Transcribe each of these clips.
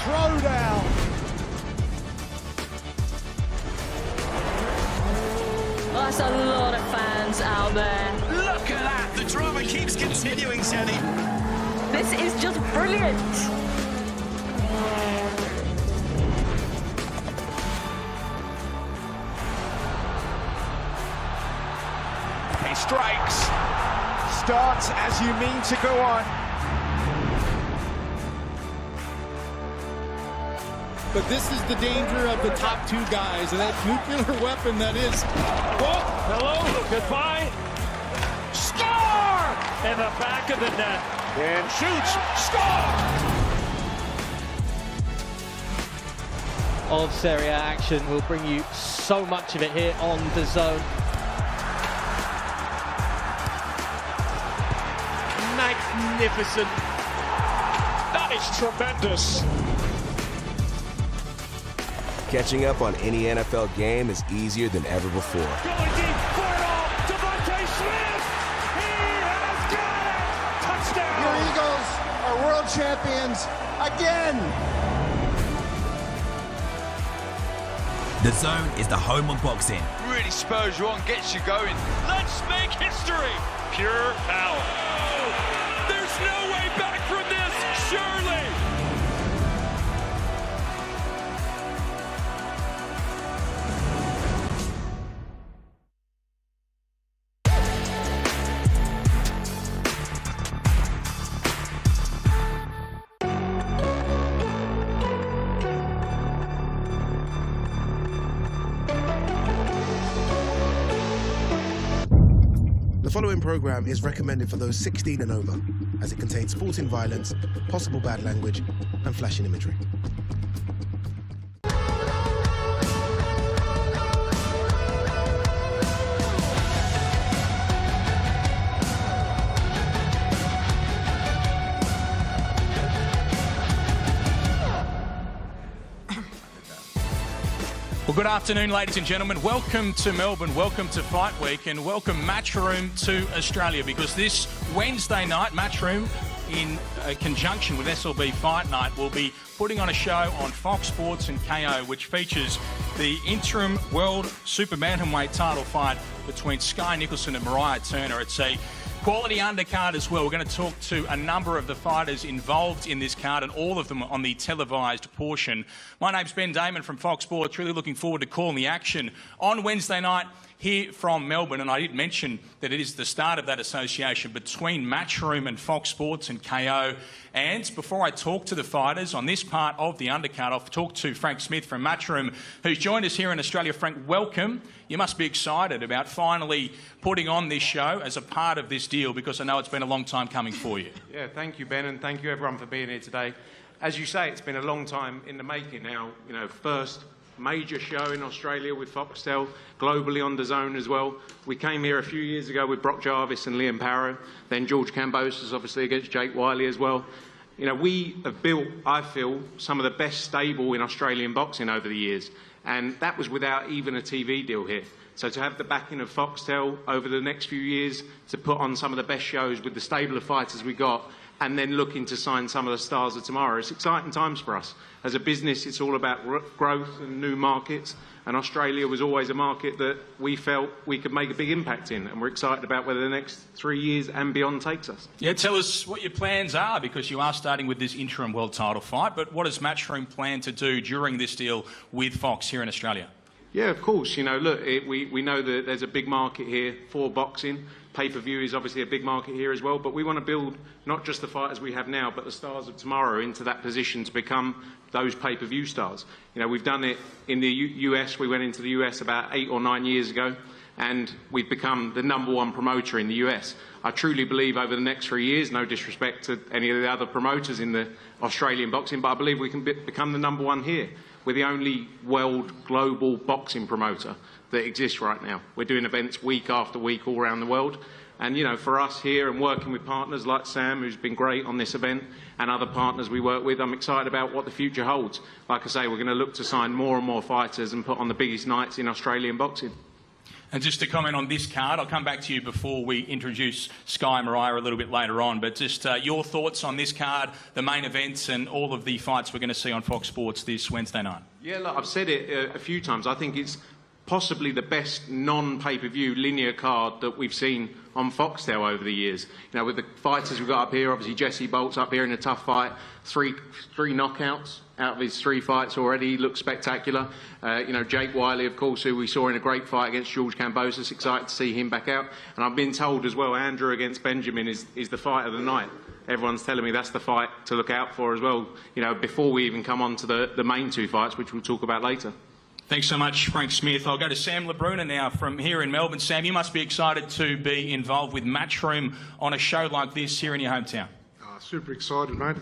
throwdown. That's a lot of fans out there. Look at that! The drama keeps continuing, Jenny. This is just brilliant. He strikes. Starts as you mean to go on. But this is the danger of the top two guys, and that nuclear weapon that is. Oh, hello, goodbye. Score! In the back of the net. And shoots. Score! Of Serie A action. We'll bring you so much of it here on DAZN. Magnificent. That is tremendous. Catching up on any NFL game is easier than ever before. Going deep for it all. Devontae Smith. He has got it. Touchdown. Your Eagles are world champions again. DAZN is the home of boxing. Really spurs you on, gets you going. Let's make history. Pure power. Oh, there's no way back from this, surely. The following program is recommended for those 16 and over, as it contains sporting violence, possible bad language, and flashing imagery. Well, good afternoon, ladies and gentlemen. Welcome to Melbourne, welcome to Fight Week, and welcome Matchroom to Australia, because this Wednesday night, Matchroom, in conjunction with SLB Fight Night, will be putting on a show on Fox Sports and KO, which features the interim World Super Bantamweight title fight between Skye Nicolson and Mariah Turner. It's a quality undercard as well. We're going to talk to a number of the fighters involved in this card, and all of them on the televised portion. My name's Ben Damon from Fox Sports. Really looking forward to calling the action on Wednesday night here from Melbourne. And I did mention that it is the start of that association between Matchroom and Fox Sports and KO. And before I talk to the fighters on this part of the undercard, I'll talk to Frank Smith from Matchroom, who's joined us here in Australia. Frank, welcome. You must be excited about finally putting on this show as a part of this deal, because I know it's been a long time coming for you. Yeah, thank you, Ben, and thank you everyone for being here today. As you say, it's been a long time in the making now. You know, first major show in Australia with Foxtel, globally on DAZN as well. We came here a few years ago with Brock Jarvis and Liam Parrow, then George Kambosos obviously against Jake Wiley as well. You know, we have built, I feel, some of the best stable in Australian boxing over the years, and that was without even a TV deal here. So to have the backing of Foxtel over the next few years to put on some of the best shows with the stable of fighters we got, and then looking to sign some of the stars of tomorrow, it's exciting times for us. As a business, it's all about growth and new markets, and Australia was always a market that we felt we could make a big impact in, and we're excited about where the next 3 years and beyond takes us. Yeah, tell us what your plans are, because you are starting with this interim world title fight, but what does Matchroom plan to do during this deal with Fox here in Australia? Yeah, of course. You know, look, we know that there's a big market here for boxing. Pay-per-view is obviously a big market here as well, but we want to build not just the fighters we have now, but the stars of tomorrow into that position to become those pay-per-view stars. You know, we've done it in the US. We went into the US about 8 or 9 years ago, and we've become the #1 promoter in the US. I truly believe over the next 3 years, no disrespect to any of the other promoters in the Australian boxing, but I believe we can become the #1 here. We're the only world global boxing promoter that exists right now. We're doing events week after week all around the world. And, you know, for us here and working with partners like Sam, who's been great on this event, and other partners we work with, I'm excited about what the future holds. Like I say, we're going to look to sign more and more fighters and put on the biggest nights in Australian boxing. And just to comment on this card, I'll come back to you before we introduce Skye and Mariah a little bit later on, but just your thoughts on this card, the main events and all of the fights we're going to see on Fox Sports this Wednesday night. Yeah, look, I've said it a few times. I think it's possibly the best non-pay-per-view linear card that we've seen on Foxtel over the years. You know, with the fighters we've got up here, obviously Jesse Bolt's up here in a tough fight, three knockouts out of his 3 fights already. He looks spectacular. You know, Jake Wiley, of course, who we saw in a great fight against George Kambosos. Excited to see him back out. And I've been told as well, Andrew against Benjamin is the fight of the night. Everyone's telling me that's the fight to look out for as well, you know, before we even come on to the main 2 fights, which we'll talk about later. Thanks so much, Frank Smith. I'll go to Sam Labruna now from here in Melbourne. Sam, you must be excited to be involved with Matchroom on a show like this here in your hometown. Super excited, mate.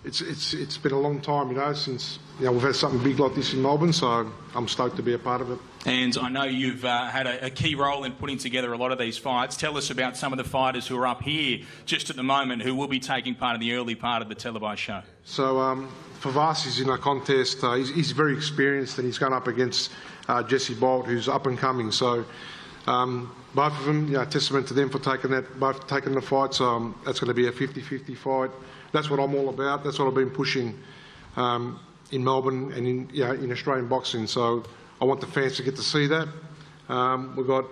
It's been a long time, you know, since we've had something big like this in Melbourne, so I'm stoked to be a part of it. And I know you've had a key role in putting together a lot of these fights. Tell us about some of the fighters who are up here just at the moment who will be taking part in the early part of the televised show. So Favas is in a contest. He's very experienced and he's going up against Jesse Bolt, who's up and coming. So both of them, testament to them for taking the fight. So that's going to be a 50-50 fight. That's what I'm all about. That's what I've been pushing in Melbourne and in Australian boxing. So I want the fans to get to see that. We've got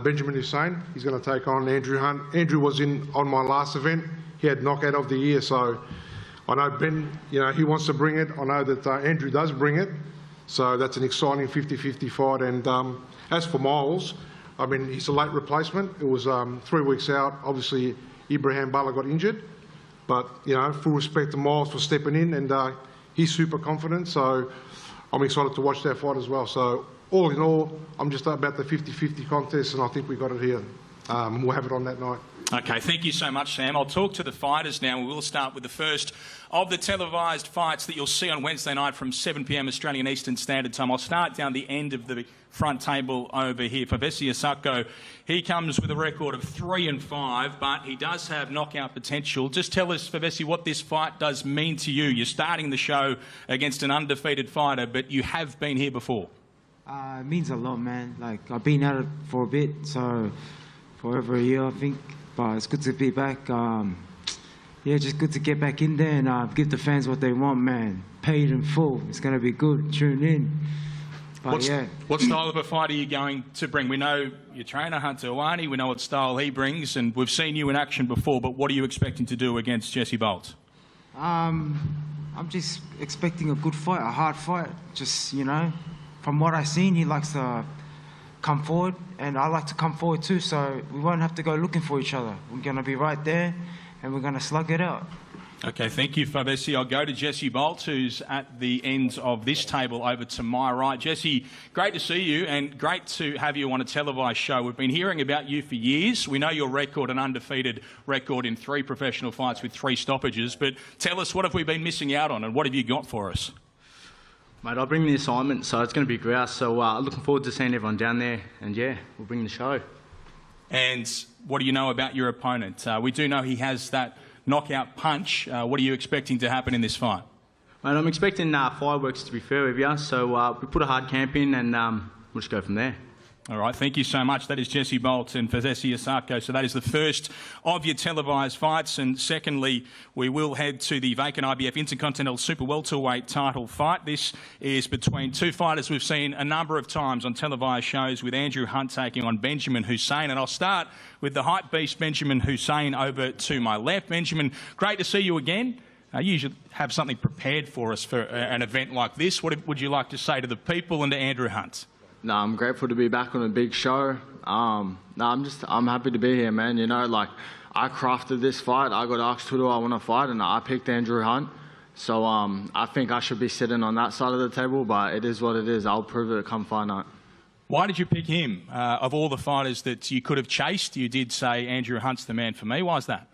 Benjamin Hussein. He's going to take on Andrew Hunt. Andrew was on my last event. He had knockout of the year. So I know Ben, he wants to bring it. I know that Andrew does bring it. So that's an exciting 50-50 fight. And as for Miles, I mean, he's a late replacement. It was 3 weeks out. Obviously, Ibrahim Bala got injured. But, full respect to Miles for stepping in, and he's super confident. So I'm excited to watch that fight as well. So all in all, I'm just about the 50-50 contest, and I think we got it here. We'll have it on that night. Okay, thank you so much, Sam. I'll talk to the fighters now. We will start with the first of the televised fights that you'll see on Wednesday night from 7 p.m. Australian Eastern Standard Time. I'll start down the end of the front table over here. Favesi Asako, he comes with a record of 3-5, but he does have knockout potential. Just tell us, Favesi, what this fight does mean to you. You're starting the show against an undefeated fighter, but you have been here before. It means a lot, man. Like, I've been at it for a bit, so for over a year, I think. But it's good to be back. Just good to get back in there and give the fans what they want, man. Paid in full. It's going to be good. Tune in. But what style of a fight are you going to bring? We know your trainer, Hunter Owani. We know what style he brings, and we've seen you in action before, but what are you expecting to do against Jesse Bolt? I'm just expecting a good fight, a hard fight. Just, from what I've seen, he likes to come forward, and I like to come forward too, so we won't have to go looking for each other. We're going to be right there, and we're going to slug it out. Okay, thank you, Favesi. I'll go to Jesse Bolt, who's at the end of this table over to my right. Jesse, great to see you, and great to have you on a televised show. We've been hearing about you for years. We know your record, an undefeated record in 3 professional fights with 3 stoppages, but tell us, what have we been missing out on, and what have you got for us? Mate, I'll bring the assignment, so it's going to be grouse. So looking forward to seeing everyone down there, and we'll bring the show. And what do you know about your opponent? We do know he has that knockout punch. What are you expecting to happen in this fight? Mate, I'm expecting fireworks, to be fair with you. So we put a hard camp in, and we'll just go from there. All right, thank you so much. That is Jesse Bolt and Favesi Asako. So that is the first of your televised fights. And secondly, we will head to the vacant IBF Intercontinental Super Welterweight title fight. This is between 2 fighters we've seen a number of times on televised shows, with Andrew Hunt taking on Benjamin Hussein. And I'll start with the hype beast Benjamin Hussein over to my left. Benjamin, great to see you again. You usually have something prepared for us for an event like this. What would you like to say to the people and to Andrew Hunt? No, I'm grateful to be back on a big show. I'm happy to be here, man. I crafted this fight. I got asked who do I want to fight, and I picked Andrew Hunt. So I think I should be sitting on that side of the table, but it is what it is. I'll prove it come fight night. Why did you pick him? Of all the fighters that you could have chased, you did say Andrew Hunt's the man for me. Why is that?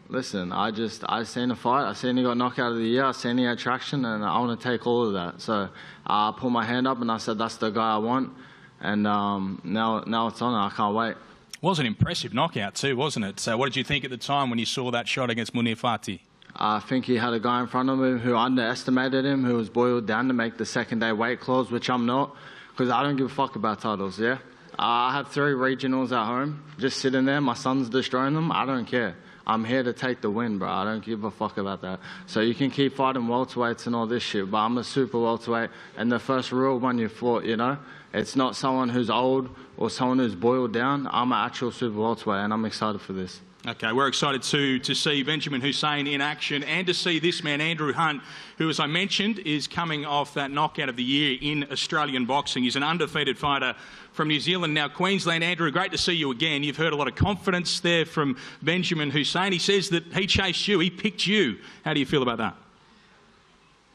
Listen, I seen a fight. I seen he got knockout of the year. I seen he had traction, and I want to take all of that. So I put my hand up and I said, that's the guy I want. And now it's on. I can't wait. It was an impressive knockout too, wasn't it? So what did you think at the time when you saw that shot against Munir Fati? I think he had a guy in front of him who underestimated him, who was boiled down to make the second day weight clause, which I'm not. because I don't give a fuck about titles, yeah? I have 3 regionals at home, just sitting there. My son's destroying them. I don't care. I'm here to take the win, bro. I don't give a fuck about that. So you can keep fighting welterweights and all this shit, but I'm a super welterweight, and the first real one you fought, you know, it's not someone who's old or someone who's boiled down. I'm an actual super welterweight, and I'm excited for this. Okay, we're excited to see Benjamin Hussein in action and to see this man, Andrew Hunt, who, as I mentioned, is coming off that knockout of the year in Australian boxing. He's an undefeated fighter from New Zealand, now Queensland. Andrew, great to see you again. You've heard a lot of confidence there from Benjamin Hussein. He says that he chased you, he picked you. How do you feel about that?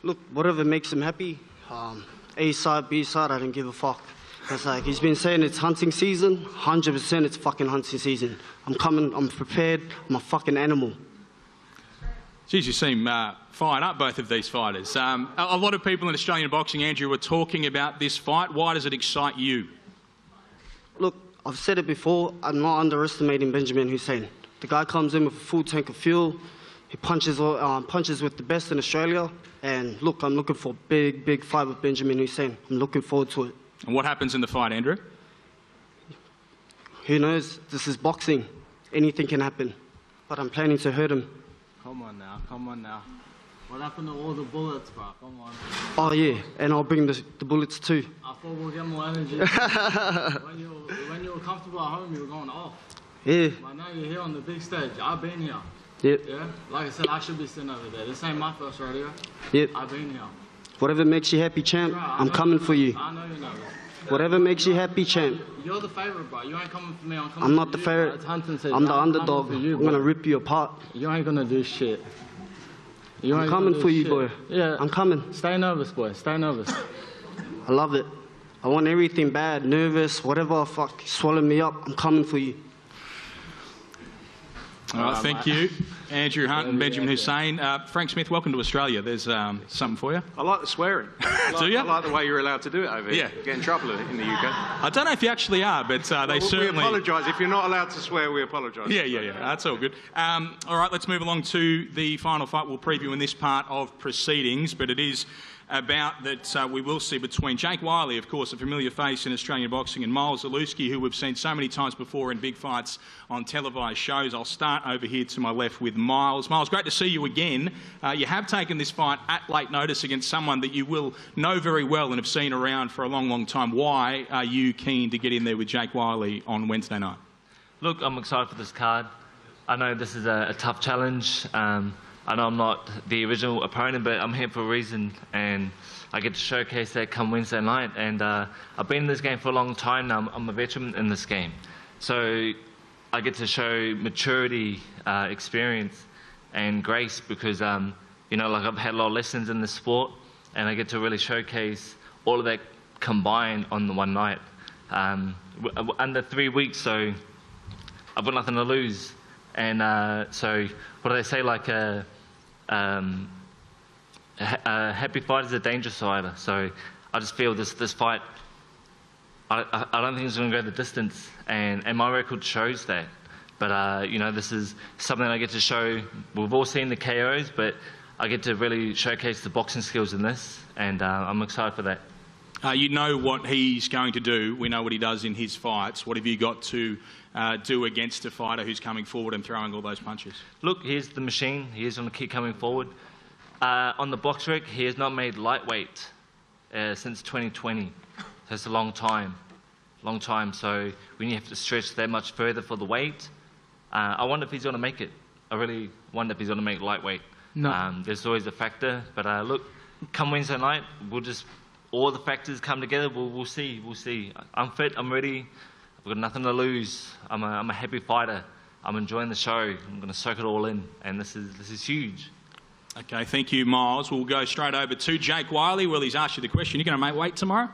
Look, whatever makes him happy. A side, B side, I don't give a fuck. It's like he's been saying it's hunting season. 100% it's fucking hunting season. I'm coming, I'm prepared, I'm a fucking animal. Geez, you seem fired up, both of these fighters. A lot of people in Australian boxing, Andrew, were talking about this fight. Why does it excite you? Look, I've said it before, I'm not underestimating Benjamin Hussein. The guy comes in with a full tank of fuel. He punches with the best in Australia. And look, I'm looking for a big, big fight with Benjamin Hussein. I'm looking forward to it. And what happens in the fight, Andrew? Who knows? This is boxing. Anything can happen. But I'm planning to hurt him. Come on now, come on now. What happened to all the bullets, bro? Come on. Oh yeah, and I'll bring the bullets too. I thought we'll get more energy. when you were comfortable at home, you were going off. Yeah. But now you're here on the big stage. I've been here. Yep. Yeah? Like I said, I should be sitting over there. This ain't my first rodeo. Yep. I've been here. Whatever makes you happy, champ, I'm coming for you. I know you know. Whatever makes you happy, champ. You're the favourite, bro. You ain't coming for me. I'm coming I'm not the you, favourite. It's hunting season. I'm the underdog. I'm going to rip you apart. You ain't going to do shit. I'm coming for you, boy. Yeah. I'm coming. Stay nervous, boy. Stay nervous. I love it. I want everything bad, nervous, whatever. Fuck, swallow me up. I'm coming for you. All right, thank you. Andrew Hunt and Benjamin Hussein. Frank Smith, welcome to Australia. There's something for you. I like the swearing. Do you? I like the way you're allowed to do it over here. Yeah. Get in trouble in the UK. I don't know if you actually are, but they certainly... We apologise. If you're not allowed to swear, we apologise. Yeah. That's all good. All right, let's move along to the final fight we'll preview in this part of proceedings, but it is about that we will see between Jake Wiley, of course, a familiar face in Australian boxing, and Miles Zaluski, who we've seen so many times before in big fights on televised shows. I'll start over here to my left with Miles. Miles, great to see you again. You have taken this fight at late notice against someone that you will know very well and have seen around for a long, long time. Why are you keen to get in there with Jake Wiley on Wednesday night? Look, I'm excited for this card. I know this is a tough challenge. I know I'm not the original opponent, but I'm here for a reason, and I get to showcase that come Wednesday night. And I've been in this game for a long time now. I'm a veteran in this game. So I get to show maturity, experience, and grace because, you know, like I've had a lot of lessons in this sport, and I get to really showcase all of that combined on the one night. Under 3 weeks, so I've got nothing to lose. And so what do they say, like a happy fight is a dangerous fighter. So I just feel this fight, I don't think it's going to go the distance, and my record shows that. But you know, this is something I get to show. We've all seen the KOs, but I get to really showcase the boxing skills in this, and I'm excited for that. You know what he's going to do. We know what he does in his fights. What have you got to do against a fighter who's coming forward and throwing all those punches? Look, here's the machine. He is going to keep coming forward. On the box rec, he has not made lightweight since 2020. So it's a long time. Long time. So when you have to stretch that much further for the weight, I wonder if he's going to make it. I really wonder if he's going to make lightweight. No. There's always a factor. But look, come Wednesday night, we'll just... all the factors come together, we'll see. I'm fit, I'm ready, I've got nothing to lose. I'm a happy fighter. I'm enjoying the show. I'm going to soak it all in, and this is huge. Okay, thank you, Miles. We'll go straight over to Jake Wiley. Well, he's asked you the question. You going to make weight tomorrow?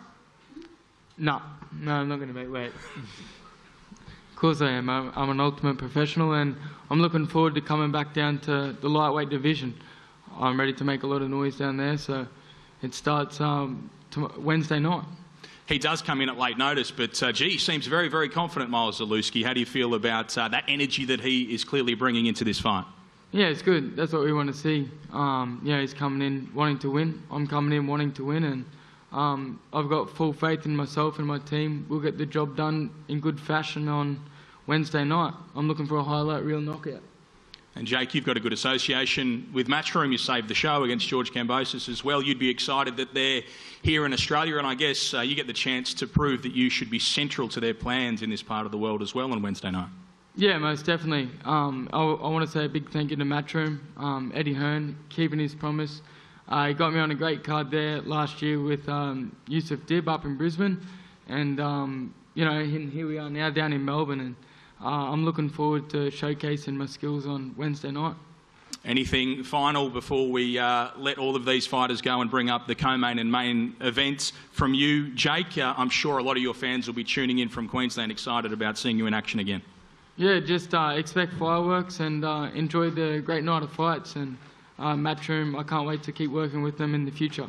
No, I'm not going to make weight. Of course I am. I'm an ultimate professional, and I'm looking forward to coming back down to the lightweight division. I'm ready to make a lot of noise down there, so it starts Wednesday night. He does come in at late notice, but gee, he seems very, very confident, Miles Zaluski. How do you feel about that energy that he is clearly bringing into this fight? Yeah, it's good. That's what we want to see. Yeah, he's coming in wanting to win. I'm coming in wanting to win, and I've got full faith in myself and my team. We'll get the job done in good fashion on Wednesday night. I'm looking for a highlight reel knockout. And Jake, you've got a good association with Matchroom. You saved the show against George Kambosos as well. You'd be excited that they're here in Australia, and I guess you get the chance to prove that you should be central to their plans in this part of the world as well on Wednesday night. Yeah, most definitely. I want to say a big thank you to Matchroom, Eddie Hearn, keeping his promise. He got me on a great card there last year with Yusuf Dib up in Brisbane, and you know, and here we are now down in Melbourne, and I'm looking forward to showcasing my skills on Wednesday night. Anything final before we let all of these fighters go and bring up the co-main and main events from you, Jake? I'm sure a lot of your fans will be tuning in from Queensland excited about seeing you in action again. Yeah, just expect fireworks and enjoy the great night of fights, and Matchroom, I can't wait to keep working with them in the future.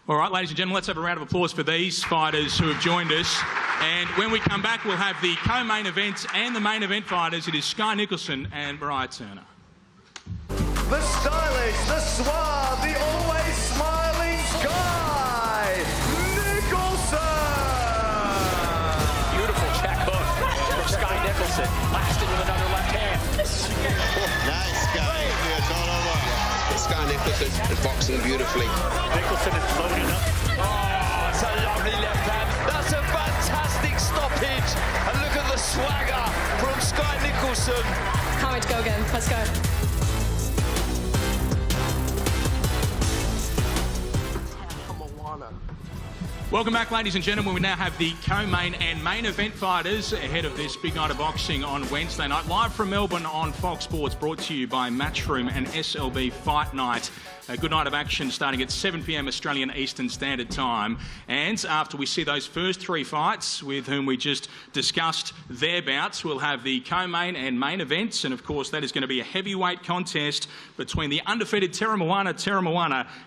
All right, ladies and gentlemen, let's have a round of applause for these fighters who have joined us. And when we come back, we'll have the co-main events and the main event fighters. It is Skye Nicolson and Mariah Turner. The stylish, the suave, the always smiling Skye Nicolson! Beautiful check hook from Skye Nicolson. Lasted with another left hand. Nice, Skye. It's all over. Skye Nicolson is boxing beautifully. Nicolson is loaded up. Oh, it's a lovely left hand. That's a fantastic stoppage. And look at the swagger from Skye Nicolson. Can't wait to go again. Let's go. Welcome back, ladies and gentlemen. We now have the co-main and main event fighters ahead of this big night of boxing on Wednesday night. Live from Melbourne on Fox Sports, brought to you by Matchroom and SLB Fight Night. A good night of action starting at 7 p.m. Australian Eastern Standard Time. And after we see those first three fights with whom we just discussed their bouts, we'll have the co-main and main events. And of course, that is going to be a heavyweight contest between the undefeated Terra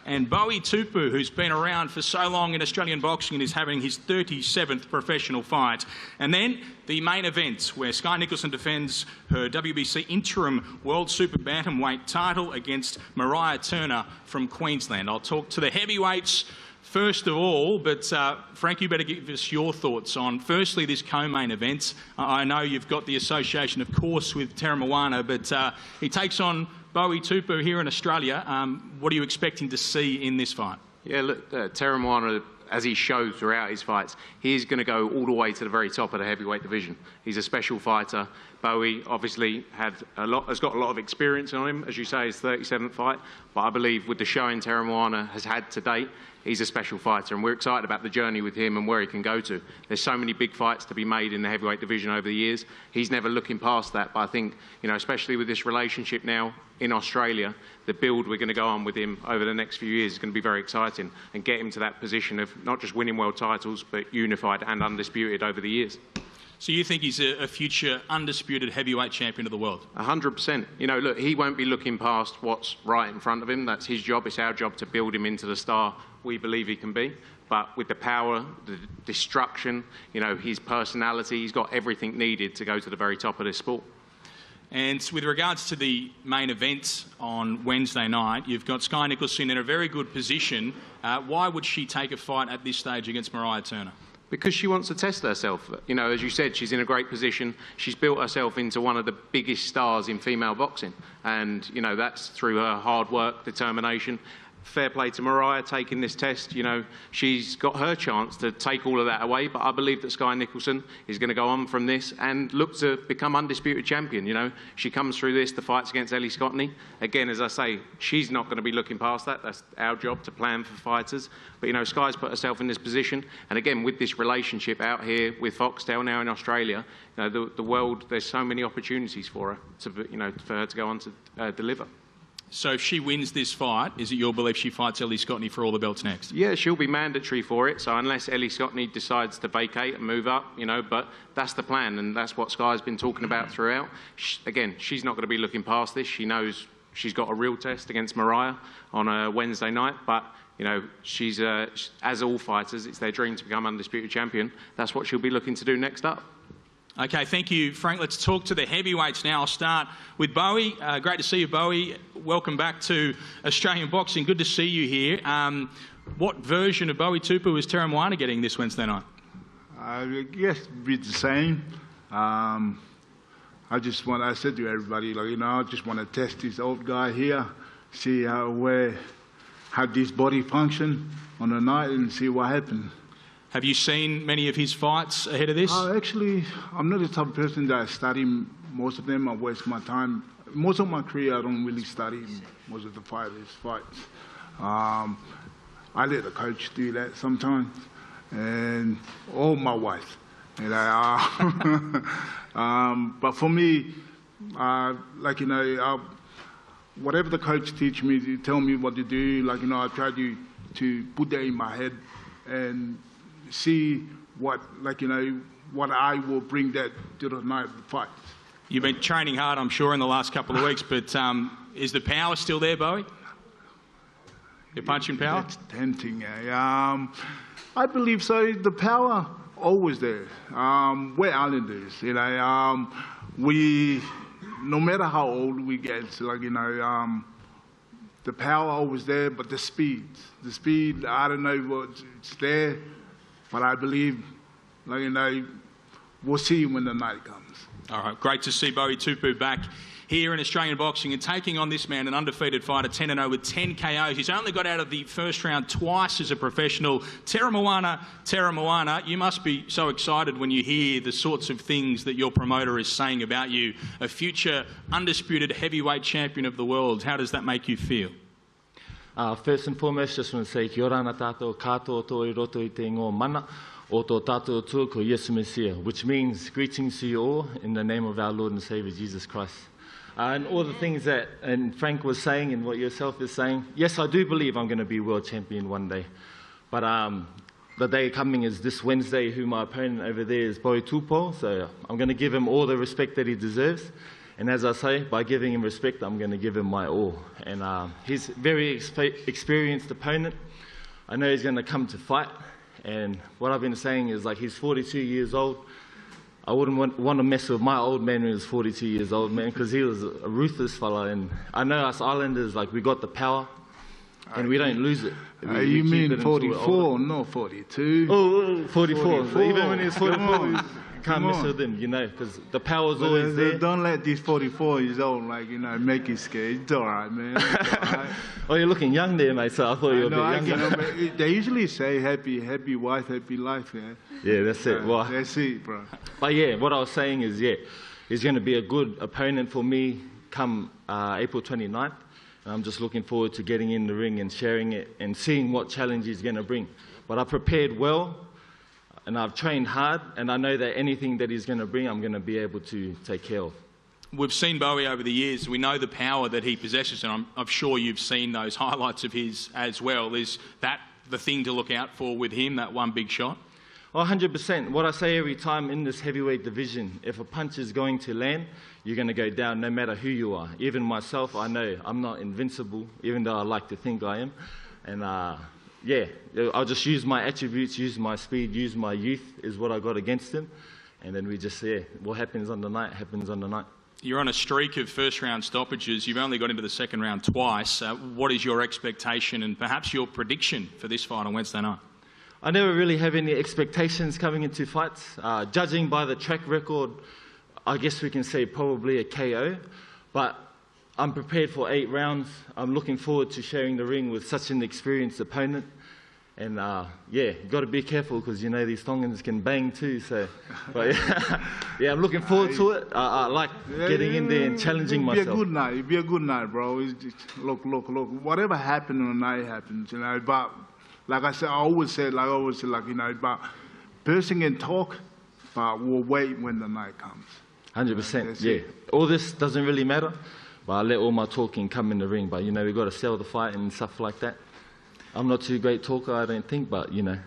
and Bowie Tupu, who's been around for so long in Australian boxing and is having his 37th professional fight. And then the main event, where Skye Nicolson defends her WBC interim World Super Bantamweight title against Mariah Turner from Queensland. I'll talk to the heavyweights first of all, but Frank, you better give us your thoughts on, firstly, this co-main event. I know you've got the association, of course, with Terra, but he takes on Bowie Tupu here in Australia. What are you expecting to see in this fight? Yeah, look, Terra, as he showed throughout his fights, he's going to go all the way to the very top of the heavyweight division. He's a special fighter. Bowie obviously has got a lot of experience on him, as you say, his 37th fight. But I believe with the showing Terra has had to date, he's a special fighter, and we're excited about the journey with him and where he can go to. There's so many big fights to be made in the heavyweight division over the years. He's never looking past that, but I think, you know, especially with this relationship now in Australia, the build we're going to go on with him over the next few years is going to be very exciting and get him to that position of not just winning world titles, but unified and undisputed over the years. So you think he's a future undisputed heavyweight champion of the world? 100%. You know, look, he won't be looking past what's right in front of him. That's his job. It's our job to build him into the star we believe he can be. But with the power, the destruction, you know, his personality, he's got everything needed to go to the very top of this sport. And with regards to the main event on Wednesday night, you've got Skye Nicolson in a very good position. Why would she take a fight at this stage against Mariah Turner? Because she wants to test herself. You know, as you said, she's in a great position. She's built herself into one of the biggest stars in female boxing. And, you know, that's through her hard work, determination. Fair play to Mariah taking this test. You know, she's got her chance to take all of that away, but I believe that Skye Nicolson is going to go on from this and look to become undisputed champion. You know, she comes through this, the fights against Ellie Scottney. Again, as I say, she's not going to be looking past that. That's our job to plan for fighters. But, you know, Skye's put herself in this position. And again, with this relationship out here with Foxtel now in Australia, you know, the world, there's so many opportunities for her to, you know, for her to go on to deliver. So if she wins this fight, is it your belief she fights Ellie Scottney for all the belts next? Yeah, she'll be mandatory for it. So unless Ellie Scottney decides to vacate and move up, you know, but that's the plan, and that's what Skye's been talking about throughout. Again, she's not going to be looking past this. She knows she's got a real test against Mariah on a Wednesday night, but, you know, she's, as all fighters, it's their dream to become undisputed champion. That's what she'll be looking to do next up. Okay, thank you, Frank. Let's talk to the heavyweights now. I'll start with Bowie. Great to see you, Bowie. Welcome back to Australian boxing. Good to see you here. What version of Bowie Tupu is Tara Moana getting this Wednesday night? I guess it's the same. I said to everybody, I just want to test this old guy here, see how this body function on the night and see what happens. Have you seen many of his fights ahead of this? Actually, I'm not the type of person that I study most of them. I waste my time. Most of my career, I don't really study most of the fights. I let the coach do that sometimes, or my wife. But for me, whatever the coach teach me, to tell me what to do, I try to put that in my head and see what I will bring that to the night of the fight. You've been training hard, I'm sure, in the last couple of weeks, but is the power still there, Bowie? Your punching power? That's tempting. I believe so. The power always there. We're Islanders, we, no matter how old we get, the power always there, but the speed, I don't know what's there, but I believe, we'll see when the night comes. All right, great to see Bowie Tupu back here in Australian boxing and taking on this man, an undefeated fighter, 10-0 with 10 KOs. He's only got out of the first round twice as a professional. Tara Moana, you must be so excited when you hear the sorts of things that your promoter is saying about you, a future undisputed heavyweight champion of the world. How does that make you feel? First and foremost, just want to say kia ora na tātou katoa tō I roto I te ngō mana o tō tātou tua ko Yesu Messiah, which means greetings to you all in the name of our Lord and Saviour Jesus Christ. And all the things that Frank was saying and what yourself is saying, yes, I do believe I'm going to be world champion one day. But the day coming is this Wednesday, who my opponent over there is Bowie Tupu, so I'm going to give him all the respect that he deserves. And as I say, by giving him respect, I'm going to give him my all. And he's a very experienced opponent. I know he's going to come to fight. And what I've been saying is, he's 42 years old. I wouldn't want to mess with my old man who was 42 years old, man, because he was a ruthless fella. And I know us Islanders, we got the power, and we don't lose it. You mean 44, not 42? Oh, 44. So even when he was 44, you can't mess with him, because the power's always there. Don't let these 44 years old, make you scared. It's all right, man. It's all right. Oh, you're looking young there, mate, so I thought you were a bit younger. They usually say happy wife, happy life, man. Yeah, that's it. Well, that's it, bro. But yeah, what I was saying is, he's going to be a good opponent for me come April 29th. And I'm just looking forward to getting in the ring and sharing it and seeing what challenge he's going to bring. But I prepared well, and I've trained hard, and I know that anything that he's going to bring, I'm going to be able to take care of. We've seen Bowie over the years. We know the power that he possesses, and I'm sure you've seen those highlights of his as well. Is that the thing to look out for with him, that one big shot? 100%. What I say every time in this heavyweight division, if a punch is going to land, you're going to go down no matter who you are. Even myself, I know I'm not invincible, even though I like to think I am. And I'll just use my attributes, use my speed, use my youth is what I got against him. And then we just, what happens on the night, happens on the night. You're on a streak of first-round stoppages. You've only got into the second round twice. What is your expectation and perhaps your prediction for this fight on Wednesday night? I never really have any expectations coming into fights. Judging by the track record, I guess we can say probably a KO. But I'm prepared for 8 rounds. I'm looking forward to sharing the ring with such an experienced opponent. And you've got to be careful because these Tongans can bang too. So, but I'm looking forward to it. I like getting in there and challenging myself. It'll be a good night, bro. Look. Whatever happened on the night happens, But like I said, I always say, but person can talk, but we'll wait when the night comes. 100%. Yeah. All this doesn't really matter, but I let all my talking come in the ring. But we've got to sell the fight and stuff like that. I'm not too great talker, I don't think, but No,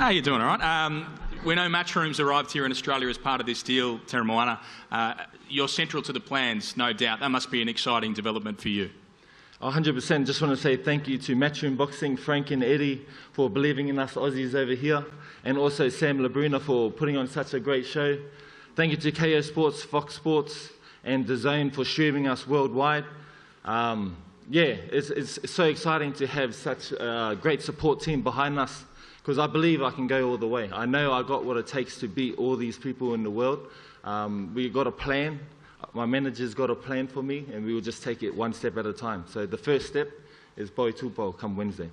you're doing all right. We know Matchroom's arrived here in Australia as part of this deal, Tara Moana. You're central to the plans, no doubt. That must be an exciting development for you. 100%. Just want to say thank you to Matchroom Boxing, Frank and Eddie, for believing in us Aussies over here, and also Sam Labruna for putting on such a great show. Thank you to KO Sports, Fox Sports, and DAZN for streaming us worldwide. It's so exciting to have such a great support team behind us, because I believe I can go all the way. I know I got what it takes to beat all these people in the world. We got a plan. My manager's got a plan for me, and we will just take it one step at a time. So the first step is Bowie Tupou come Wednesday.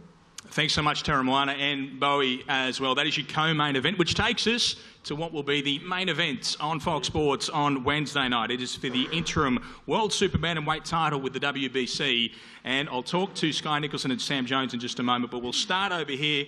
Thanks so much, Tara Moana and Bowie as well. That is your co-main event, which takes us to what will be the main event on Fox Sports on Wednesday night. It is for the interim World Super Bantamweight title with the WBC. And I'll talk to Skye Nicolson and Sam Jones in just a moment, but we'll start over here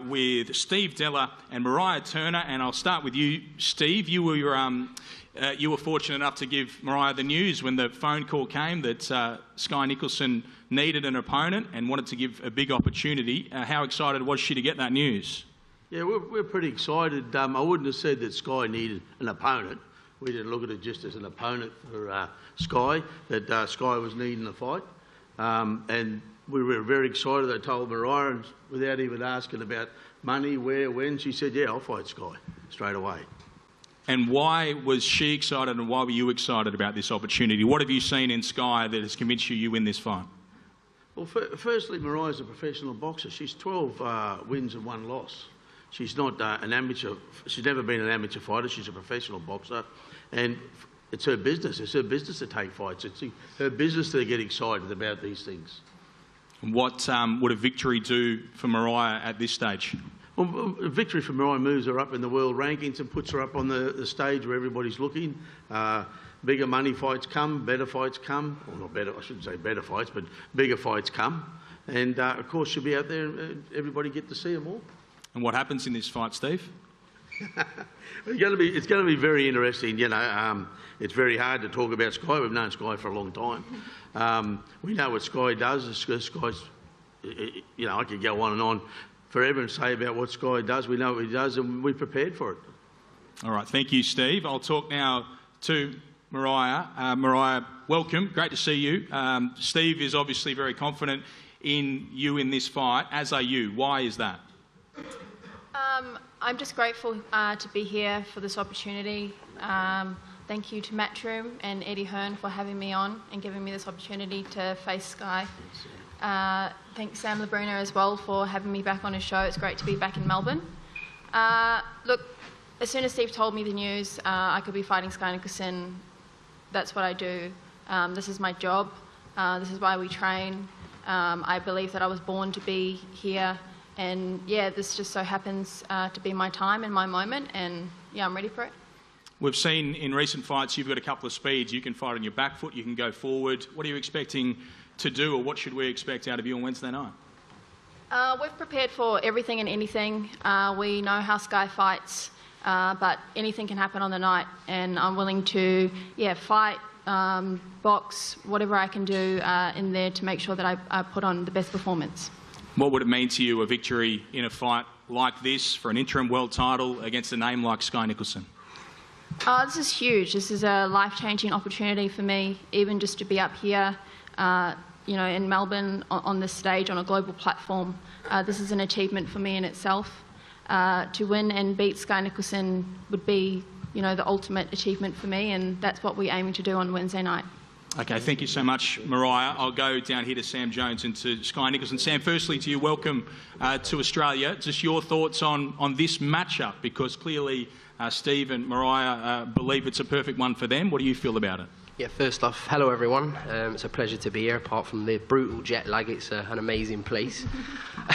with Steve Della and Mariah Turner. And I'll start with you, Steve. You were fortunate enough to give Mariah the news when the phone call came that Skye Nicolson needed an opponent and wanted to give a big opportunity. How excited was she to get that news? Yeah, we're pretty excited. I wouldn't have said that Skye needed an opponent. We didn't look at it just as an opponent for Skye, that Skye was needing a fight. And we were very excited. I told Mariah, and without even asking about money, where, when, she said, yeah, I'll fight Skye straight away. And why was she excited and why were you excited about this opportunity? What have you seen in Skye that has convinced you win this fight? Well, firstly, Mariah's a professional boxer. She's 12 wins and 1 loss. She's not an amateur. She's never been an amateur fighter. She's a professional boxer. And it's her business. It's her business to take fights. It's her business to get excited about these things. What would a victory do for Mariah at this stage? Well, a victory for Mariah moves her up in the world rankings and puts her up on the stage where everybody's looking. Bigger money fights come, better fights come. Well, not better, I shouldn't say better fights, but bigger fights come. And, of course, she'll be out there and everybody get to see them all. And what happens in this fight, Steve? It's going to be very interesting. You know, it's very hard to talk about Skye. We've known Skye for a long time. We know what Skye does. Skye's, you know, I could go on and on forever and say about what Skye does. We know what he does and we're prepared for it. All right, thank you, Steve. I'll talk now to Mariah. Mariah, welcome. Great to see you. Steve is obviously very confident in you in this fight, as are you. Why is that? I'm just grateful to be here for this opportunity. Thank you to Matchroom and Eddie Hearn for having me on and giving me this opportunity to face Skye. Thanks Sam Labruna as well for having me back on his show. It's great to be back in Melbourne. Look, as soon as Steve told me the news, I could be fighting Skye Nicolson. That's what I do. This is my job. This is why we train. I believe that I was born to be here. And yeah, this just so happens to be my time and my moment. And yeah, I'm ready for it. We've seen in recent fights you've got a couple of speeds. You can fight on your back foot, you can go forward. What are you expecting to do, or what should we expect out of you on Wednesday night? We've prepared for everything and anything. We know how Skye fights, but anything can happen on the night, and I'm willing to, fight, box, whatever I can do in there to make sure that I put on the best performance. What would it mean to you, a victory in a fight like this for an interim world title against a name like Skye Nicolson? This is huge. This is a life-changing opportunity for me, even just to be up here, in Melbourne on this stage on a global platform. This is an achievement for me in itself. To win and beat Skye Nicolson would be, the ultimate achievement for me, and that's what we're aiming to do on Wednesday night. Okay, thank you so much, Mariah. I'll go down here to Sam Jones and to Skye Nicolson. Sam, firstly to you, welcome to Australia. Just your thoughts on this matchup, because clearly Steve and Mariah believe it's a perfect one for them. What do you feel about it? Yeah, first off, hello everyone. It's a pleasure to be here, apart from the brutal jet lag. It's an amazing place.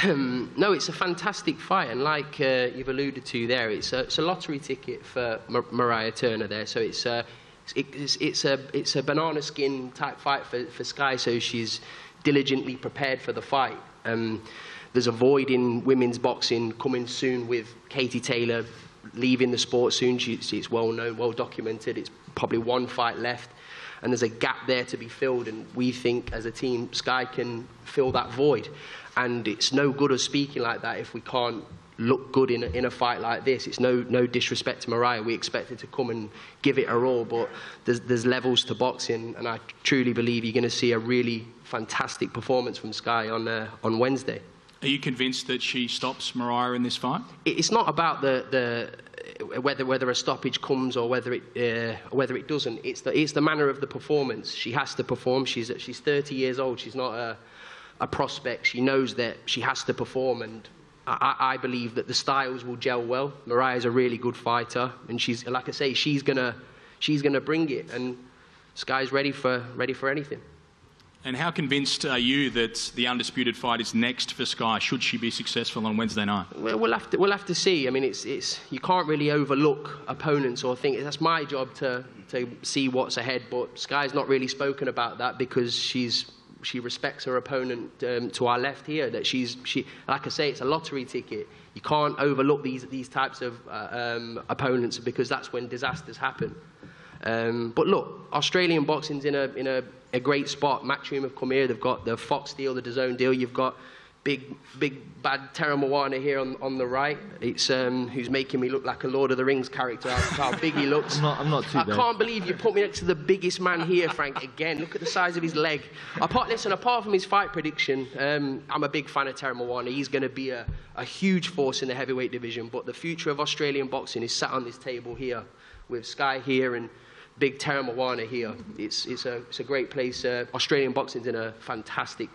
No, it's a fantastic fight, and like you've alluded to there, it's a lottery ticket for Mariah Turner there, so it's a banana skin type fight for Skye, so she's diligently prepared for the fight. There's a void in women's boxing coming soon with Katie Taylor leaving the sport soon. It's well known, well documented. It's probably one fight left, and there's a gap there to be filled, and we think as a team Skye can fill that void. And it's no good us speaking like that if we can't look good in a fight like this. It's no disrespect to Mariah. We expect her to come and give it her all, but there's levels to boxing, and I truly believe you're going to see a really fantastic performance from Skye on Wednesday. Are you convinced that she stops Mariah in this fight? It's not about whether a stoppage comes or whether it doesn't. It's the manner of the performance. She has to perform. She's 30 years old. She's not a prospect. She knows that she has to perform, and I believe that the styles will gel well. Mariah's a really good fighter, and she's, like I say, she's gonna bring it, and Skye's ready for anything. And how convinced are you that the undisputed fight is next for Skye, should she be successful on Wednesday night? Well, we'll have to see. I mean, it's you can't really overlook opponents or think. That's my job to see what's ahead. But Skye's not really spoken about that because she respects her opponent to our left here. That she like I say, it's a lottery ticket. You can't overlook these types of opponents because that's when disasters happen. But look, Australian boxing's in a great spot. Matchroom have come here. They've got the Fox deal, the DAZN deal. You've got big bad Tara Moana here on the right. It's who's making me look like a Lord of the Rings character. How big he looks. I'm not too bad. I can't believe you put me next to the biggest man here, Frank. Again, look at the size of his leg. Apart from his fight prediction, I'm a big fan of Tara Moana. He's going to be a huge force in the heavyweight division. But the future of Australian boxing is sat on this table here, with Skye here and big Tara Moana here. It's a great place. Australian boxing's in a fantastic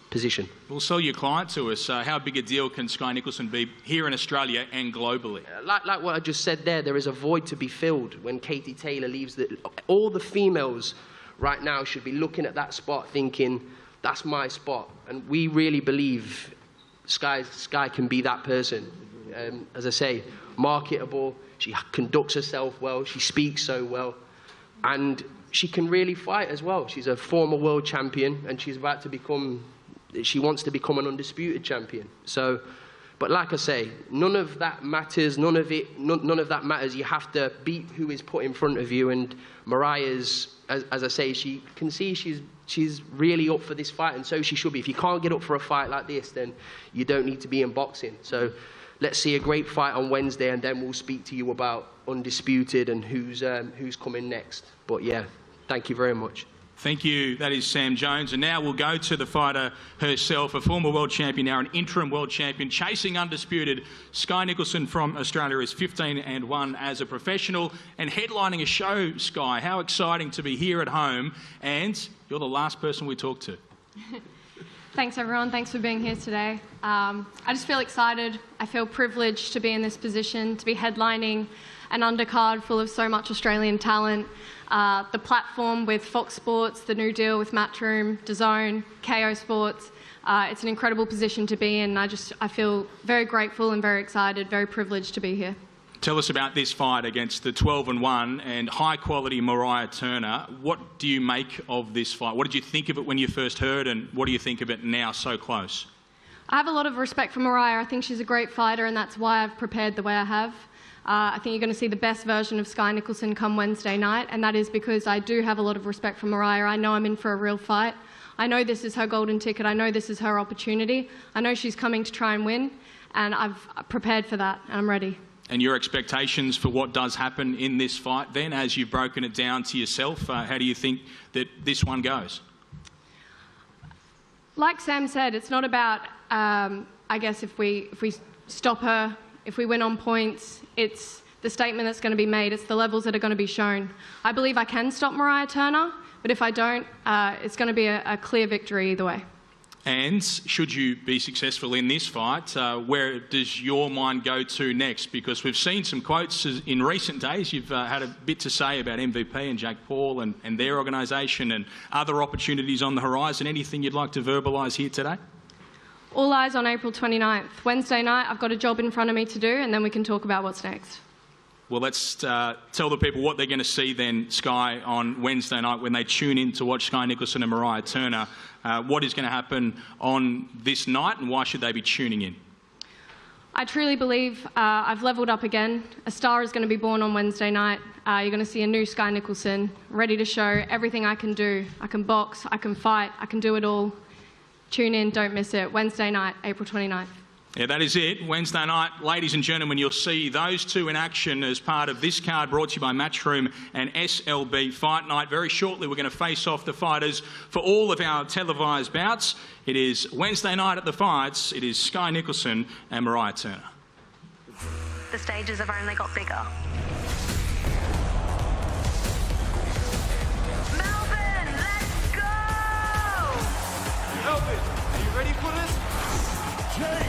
position. Well, sell your client to us. How big a deal can Skye Nicolson be here in Australia and globally? Like what I just said there is a void to be filled when Katie Taylor leaves. All the females right now should be looking at that spot thinking, that's my spot. And we really believe Skye can be that person. As I say, marketable. She conducts herself well. She speaks so well. And she can really fight as well. She's a former world champion, and she wants to become an undisputed champion. So, but like I say, none of that matters. None of that matters. You have to beat who is put in front of you. And Mariah's, as I say, she can see she's really up for this fight, and so she should be. If you can't get up for a fight like this, then you don't need to be in boxing. So let's see a great fight on Wednesday, and then we'll speak to you about undisputed and who's coming next. But yeah, thank you very much. Thank you. That is Sam Jones. And now we'll go to the fighter herself, a former world champion, now an interim world champion, chasing undisputed. Skye Nicolson from Australia is 15-1 as a professional and headlining a show, Skye. How exciting to be here at home, and you're the last person we talked to. Thanks, everyone. Thanks for being here today. I just feel excited. I feel privileged to be in this position, to be headlining an undercard full of so much Australian talent. The platform with Fox Sports, the new deal with Matchroom, DAZN, KO Sports. It's an incredible position to be in. I feel very grateful and very excited, very privileged to be here. Tell us about this fight against the 12-1 and high-quality Mariah Turner. What do you make of this fight? What did you think of it when you first heard, and what do you think of it now so close? I have a lot of respect for Mariah. I think she's a great fighter, and that's why I've prepared the way I have. I think you're going to see the best version of Skye Nicolson come Wednesday night, and that is because I do have a lot of respect for Mariah. I know I'm in for a real fight. I know this is her golden ticket. I know this is her opportunity. I know she's coming to try and win, and I've prepared for that, and I'm ready. And your expectations for what does happen in this fight then, as you've broken it down to yourself, how do you think that this one goes? Like Sam said, it's not about, I guess, if we stop her, if we win on points, it's the statement that's going to be made. It's the levels that are going to be shown. I believe I can stop Mariah Turner, but if I don't, it's going to be a clear victory either way. And should you be successful in this fight, where does your mind go to next? Because we've seen some quotes in recent days. You've had a bit to say about MVP and Jake Paul and their organisation and other opportunities on the horizon. Anything you'd like to verbalise here today? All eyes on April 29th. Wednesday night, I've got a job in front of me to do, and then we can talk about what's next. Well, let's tell the people what they're going to see then, Skye, on Wednesday night when they tune in to watch Skye Nicolson and Mariah Turner. What is going to happen on this night, and why should they be tuning in? I truly believe I've levelled up again. A star is going to be born on Wednesday night. You're going to see a new Skye Nicolson, ready to show everything I can do. I can box, I can fight, I can do it all. Tune in, don't miss it. Wednesday night, April 29th. Yeah, that is it. Wednesday night, ladies and gentlemen, you'll see those two in action as part of this card brought to you by Matchroom and SLB Fight Night. Very shortly, we're going to face off the fighters for all of our televised bouts. It is Wednesday night at the fights. It is Skye Nicolson and Mariah Turner. the stages have only got bigger. Melbourne, let's go! Melbourne, are you ready for this? Jake,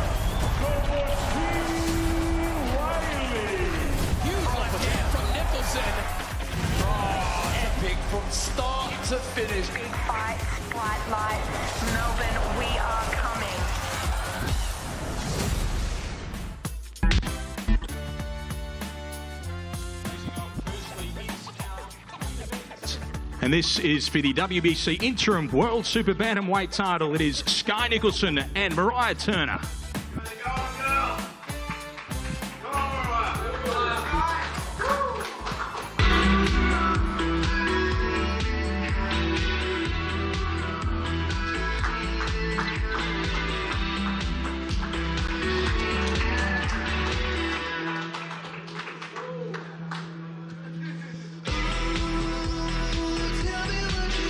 Huge left hand from Nicholson. Oh, epic from start to finish. Big fight, bright light. Melbourne, we are coming. And this is for the WBC Interim World Super Bantamweight title. It is Skye Nicolson and Mariah Turner.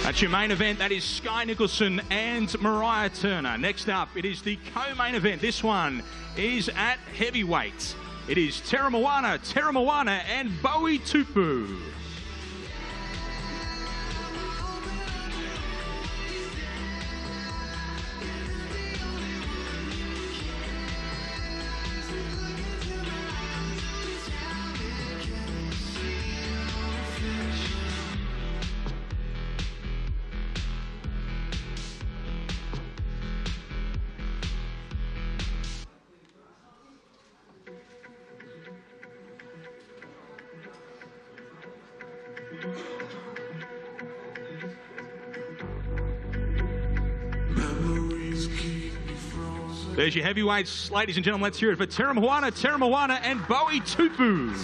That's your main event. That is Skye Nicolson and Mariah Turner. Next up, it is the co-main event. This one is at heavyweight. It is Tera Moana and Bowie Tupu. There's your heavyweights, ladies and gentlemen. Let's hear it for Tera Moana and Bowie Tupu.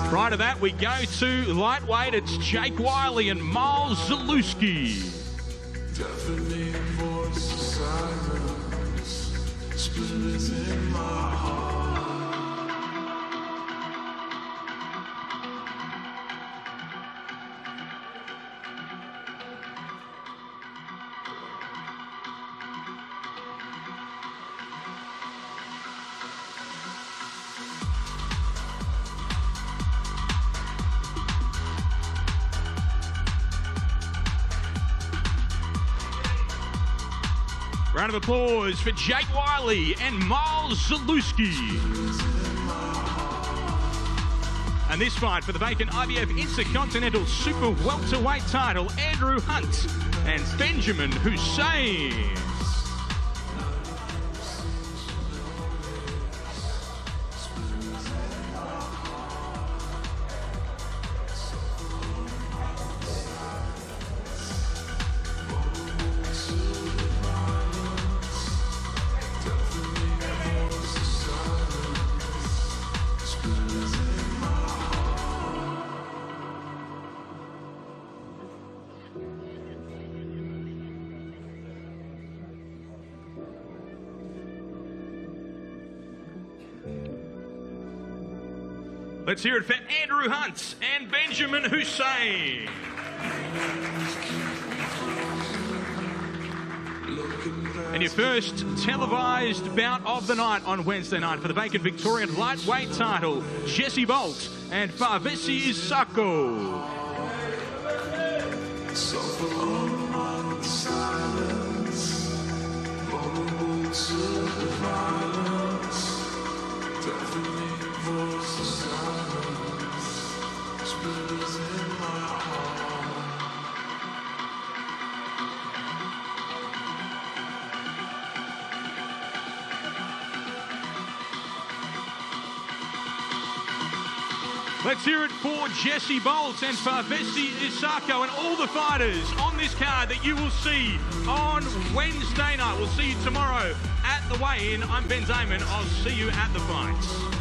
Prior to that, we go to lightweight. It's Jake Wiley and Miles Zalewski. Round of applause for Jake Wiley and Miles Zalewski. And this fight for the vacant IBF Intercontinental Super Welterweight title, Andrew Hunt and Benjamin Hussein. Let's hear it for Andrew Hunt and Benjamin Hussein. And your first televised bout of the night on Wednesday night for the vacant Victorian lightweight title, Jesse Bolt and Favesi Isako. Let's hear it for Jesse Bolt and Favesi Isako and all the fighters on this card that you will see on Wednesday night. We'll see you tomorrow at the weigh-in. I'm Ben Damon. I'll see you at the fights.